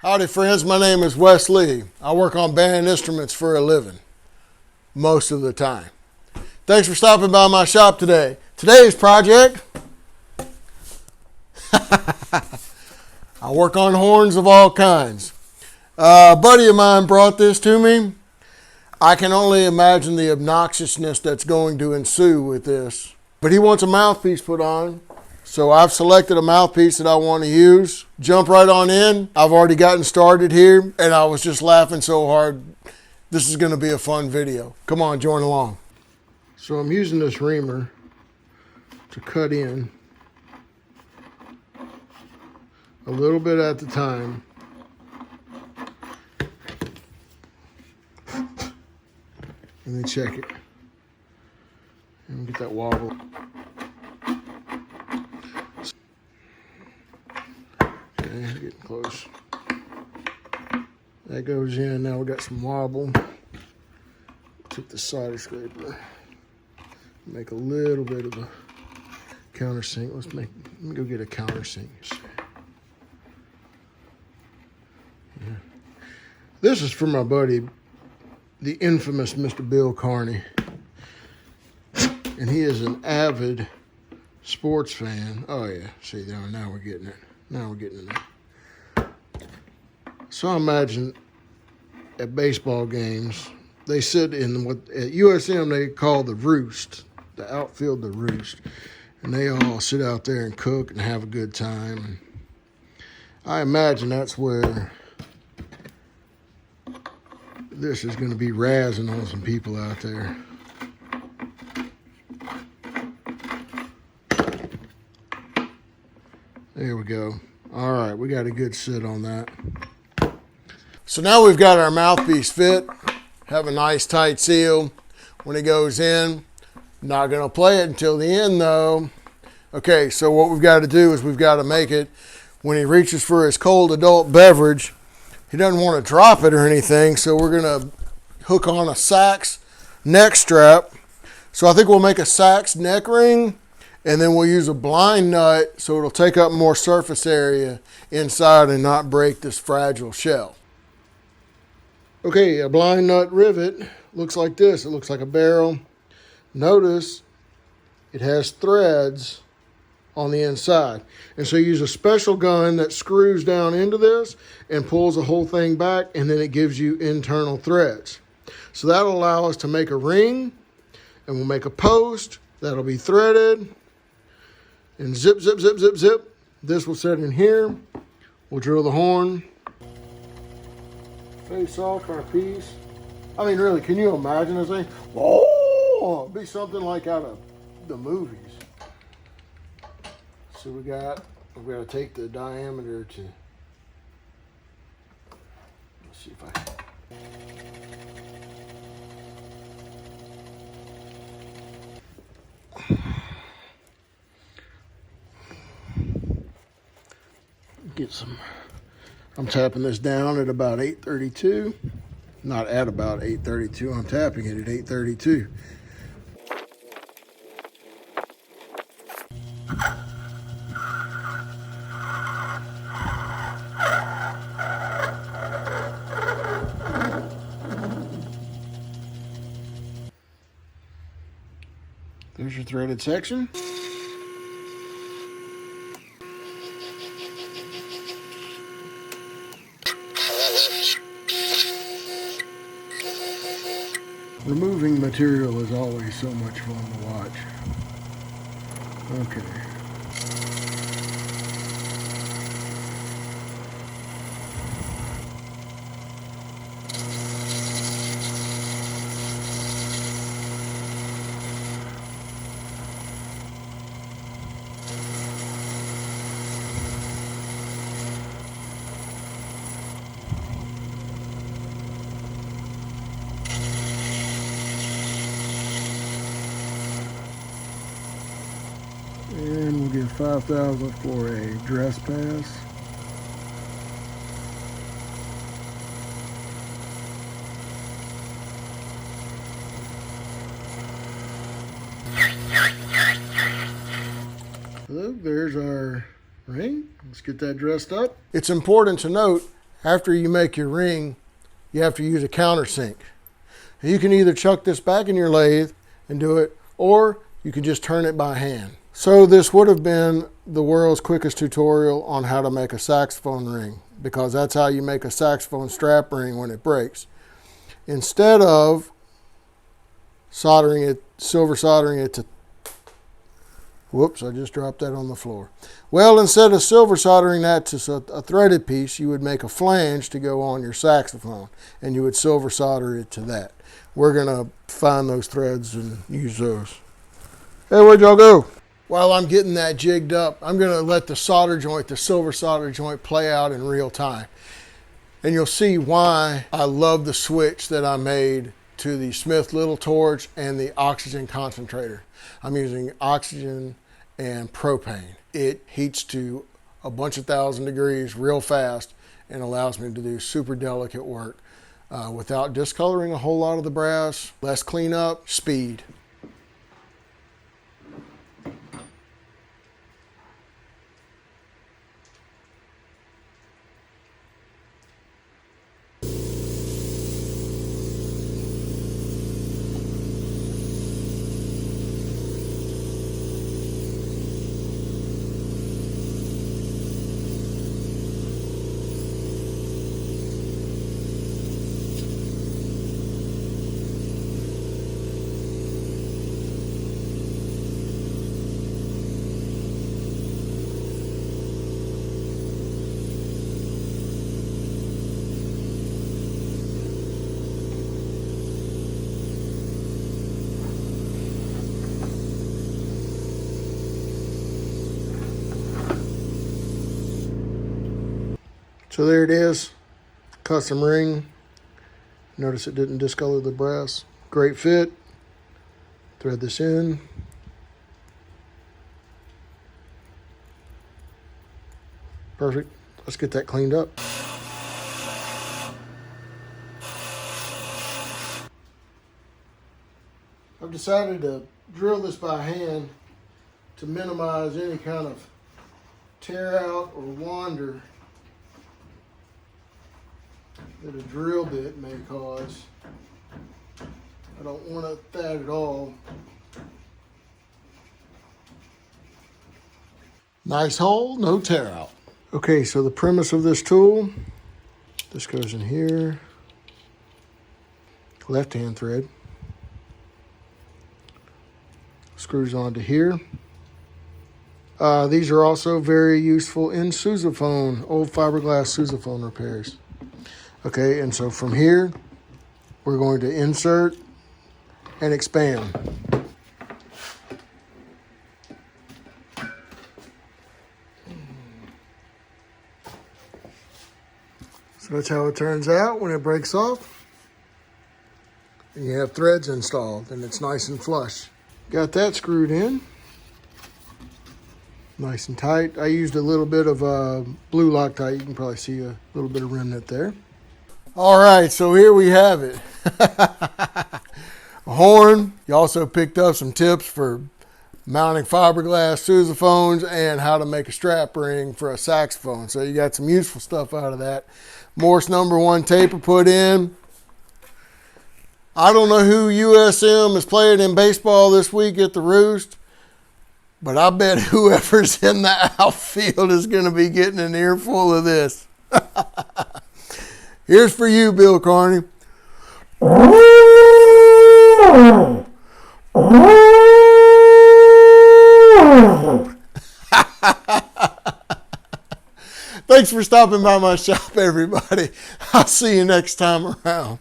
Howdy friends, my name is Wes Lee. I work on band instruments for a living, most of the time. Thanks for stopping by my shop today. Today's project, I work on horns of all kinds. A buddy of mine brought this to me. I can only imagine the obnoxiousness that's going to ensue with this. But he wants a mouthpiece put on. So I've selected a mouthpiece that I want to use. Jump right on in. I've already gotten started here and I was just laughing so hard. This is going to be a fun video. Come on, join along. So I'm using this reamer to cut in a little bit at the time. And then check it. And get that wobble. Okay, getting close. That goes in. Now we got some wobble. Took the side scraper. Make a little bit of a countersink. Let me go get a countersink. Yeah. This is for my buddy, the infamous Mr. Bill Carney. And he is an avid sports fan. Oh yeah, see there, now we're getting it. Now we're getting it. So I imagine at baseball games, they sit in what at USM they call the roost, the outfield, the roost. And they all sit out there and cook and have a good time. And I imagine that's where this is going to be razzing on some people out there. There we go. All right, we got a good sit on that. So now we've got our mouthpiece fit. Have a nice tight seal when it goes in. Not gonna play it until the end though. Okay, so what we've got to do is we've got to make it, when he reaches for his cold adult beverage, he doesn't want to drop it or anything, so we're gonna hook on a sax neck strap. So I think we'll make a sax neck ring, and then we'll use a blind nut so it'll take up more surface area inside and not break this fragile shell. Okay, a blind nut rivet looks like this. It looks like a barrel. Notice it has threads on the inside. And so you use a special gun that screws down into this and pulls the whole thing back, and then it gives you internal threads. So that'll allow us to make a ring, and we'll make a post that'll be threaded. And zip, zip, zip, zip, zip. This will sit in here. We'll drill the horn. Face off our piece. I mean, really, can you imagine this thing? Oh, it'd be something like out of the movies. So we've got to take the diameter to, let's see if I can. Get some, I'm tapping this down at about 832. Not at about 832, I'm tapping it at 832. There's your threaded section. Removing material is always so much fun to watch. Okay. And we'll get 5,000 for a dress pass. So there's our ring. Let's get that dressed up. It's important to note, after you make your ring, you have to use a countersink. You can either chuck this back in your lathe and do it, or you can just turn it by hand. So this would have been the world's quickest tutorial on how to make a saxophone ring, because that's how you make a saxophone strap ring when it breaks. Instead of soldering it, silver soldering it to, whoops, I just dropped that on the floor. Well, instead of silver soldering that to a threaded piece, you would make a flange to go on your saxophone, and you would silver solder it to that. We're gonna find those threads and use those. Hey, where'd y'all go? While I'm getting that jigged up, I'm gonna let the solder joint, the silver solder joint, play out in real time. And you'll see why I love the switch that I made to the Smith Little torch and the oxygen concentrator. I'm using oxygen and propane. It heats to a bunch of 1,000 degrees real fast and allows me to do super delicate work without discoloring a whole lot of the brass, less cleanup, speed. So there it is, custom ring. Notice it didn't discolor the brass. Great fit. Thread this in. Perfect. Let's get that cleaned up. I've decided to drill this by hand to minimize any kind of tear out or wander that a drill bit may cause. I don't want that at all. Nice hole, no tear out. Okay, so the premise of this tool, this goes in here, left hand thread, screws onto here. These are also very useful in sousaphone, old fiberglass sousaphone repairs. Okay, and so from here, we're going to insert and expand. So that's how it turns out when it breaks off. And you have threads installed, and it's nice and flush. Got that screwed in. Nice and tight. I used a little bit of blue Loctite. You can probably see a little bit of remnant there. All right, so here we have it. A horn. You also picked up some tips for mounting fiberglass sousaphones and how to make a strap ring for a saxophone. So you got some useful stuff out of that. Morse #1 taper put in. I don't know who USM is playing in baseball this week at the Roost, but I bet whoever's in the outfield is going to be getting an earful of this. Here's for you, Bill Carney. Thanks for stopping by my shop, everybody. I'll see you next time around.